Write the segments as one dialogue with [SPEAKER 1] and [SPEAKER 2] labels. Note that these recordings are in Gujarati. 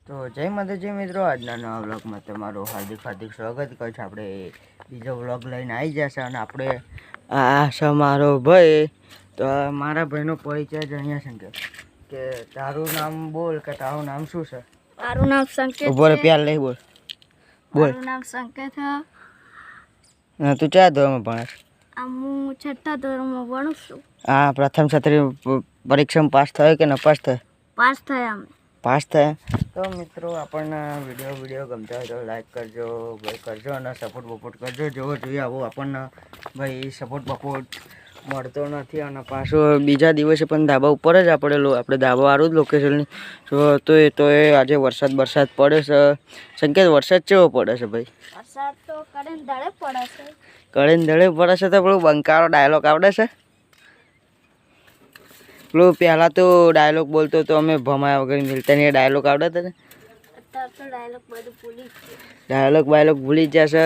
[SPEAKER 1] તો જય માતાજી મિત્રો, આજના નવા વ્લોગમાં તમારું હાર્દિક સ્વાગત કરું છું। આપણે બીજો વ્લોગ લઈને આવી જશે અને આપણે આ છે મારો ભાઈ। તો મારા ભાઈનો પરિચય જ અહીંયા છે કે તારું નામ બોલ કે તારું નામ શું છે?
[SPEAKER 2] મારું નામ સંકેત
[SPEAKER 1] ઉભો રે, પ્યાર લઈ બોલ બોલ।
[SPEAKER 2] મારું નામ સંકેત છે।
[SPEAKER 1] તું ક્યાં ધોરણમાં ભણે છે?
[SPEAKER 2] હું છઠ્ઠા ધોરણમાં ભણું છું।
[SPEAKER 1] હા, પ્રથમ સત્રી પરીક્ષામાં પાસ થયો કે નપાસ થયો?
[SPEAKER 2] પાસ થયા અમે।
[SPEAKER 1] પાસ થયા। તો મિત્રો આપણને વિડીયો ગમતા હોય તો લાઈક કરજો ભાઈ, કરજો અને સપોર્ટ કરજો। જેવો જોઈએ આવો આપણને ભાઈ સપોર્ટ મળતો નથી। અને પાછો બીજા દિવસે પણ ધાબા ઉપર જ આપણે ધાબાવાળું જ લોકેશનની તો એ આજે વરસાદ પડે છે। સંકેત, વરસાદ કેવો પડે છે ભાઈ?
[SPEAKER 2] વરસાદ તો કડેન દળે પડે છે।
[SPEAKER 1] કડેન દળે પડે છે? તો પેલું બંકારો ડાયલોગ આવડે છે? પેલું પહેલાં તો ડાયલોગ બોલતો તો અમે ભમાયા વગર મિલતા ને, એ ડાયલોગ આવડે છે ને?
[SPEAKER 2] અત્યારે તો ડાયલોગ બધું ભૂલી ગયો।
[SPEAKER 1] ડાયલોગ ભૂલી જ જશે।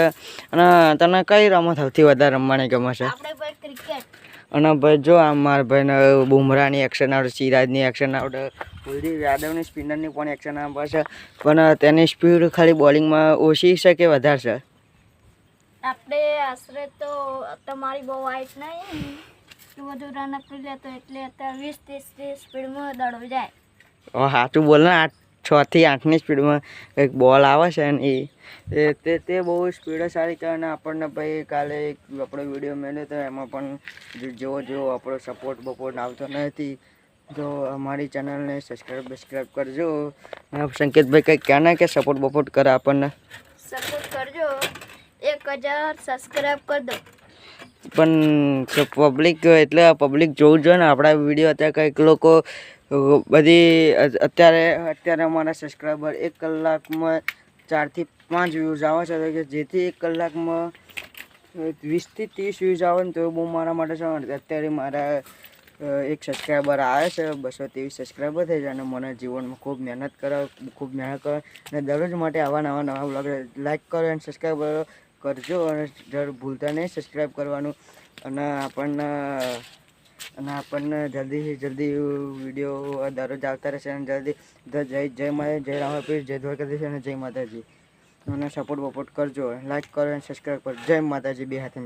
[SPEAKER 1] અને તને કઈ રમત સૌથી વધારે રમવાની ગમે છે?
[SPEAKER 2] આપણે ભાઈ ક્રિકેટ।
[SPEAKER 1] અને ભાઈ જો આમ મારા ભાઈને બુમરાહની એક્શન આવડે, સિરાજની એક્શન આવડે, કુલદીપ યાદવની સ્પિનરની પણ એક્શન આવે છે। પણ તેની સ્પીડ ખાલી બોલિંગમાં ઓછી છે કે વધારે છે?
[SPEAKER 2] આપણે આશરે તો તમારી બહુ હાઈટ નહીં, એટલું બધું રન આપી લેતો એટલે અત્યારે 20-30 સ્પીડમાં દડો જાય।
[SPEAKER 1] સાચું બોલ ને, 6 થી 8ની સ્પીડમાં એક બોલ આવે છે ને તે બહુ સ્પીડ સારી છે। અને આપણને ભાઈ કાલે એક આપણો વિડીયો મેળ્યો તો એમાં પણ જેવો આપણો સપોર્ટ આવતો નથી, તો અમારી ચેનલને સબસ્ક્રાઈબ કરજો। સંકેતભાઈ કંઈક કહેના કે સપોર્ટ કરે આપણને?
[SPEAKER 2] સપોર્ટ કરજો, 1000 સબસ્ક્રાઈબ કરી દો।
[SPEAKER 1] પણ પબ્લિક જોવું જોઈએ ને આપણા વિડીયો। અત્યારે કંઈક લોકો બધી અત્યારે અમારા સબસ્ક્રાઈબર 1 કલાકમાં 4 થી 5 વ્યૂઝ આવે છે, કે જેથી 1 કલાકમાં 20 થી 30 વ્યૂઝ આવે ને તો બહુ મારા માટે છે। અત્યારે મારા એક સબસ્ક્રાઈબર આવે છે, 223 સબસ્ક્રાઈબર થઈ જાય અને મને જીવનમાં ખૂબ મહેનત કરો અને દરરોજ માટે આવા નવા વ્લોગ લાઈક કરો અને સબસ્ક્રાઈબ કરજો। અને ભૂલતા નહીં સબસ્ક્રાઈબ કરવાનું। અને આપણને જલ્દીથી જલ્દી વિડીયો દરરોજ આવતા રહેશે। અને જલ્દી જય માતા, જય રામાપીર, જય દ્વારકાધીશ અને જય માતાજી। અને સપોર્ટ કરજો, લાઈક કરો અને સબસ્ક્રાઈબ કરો। જય માતાજી, બે હાથ।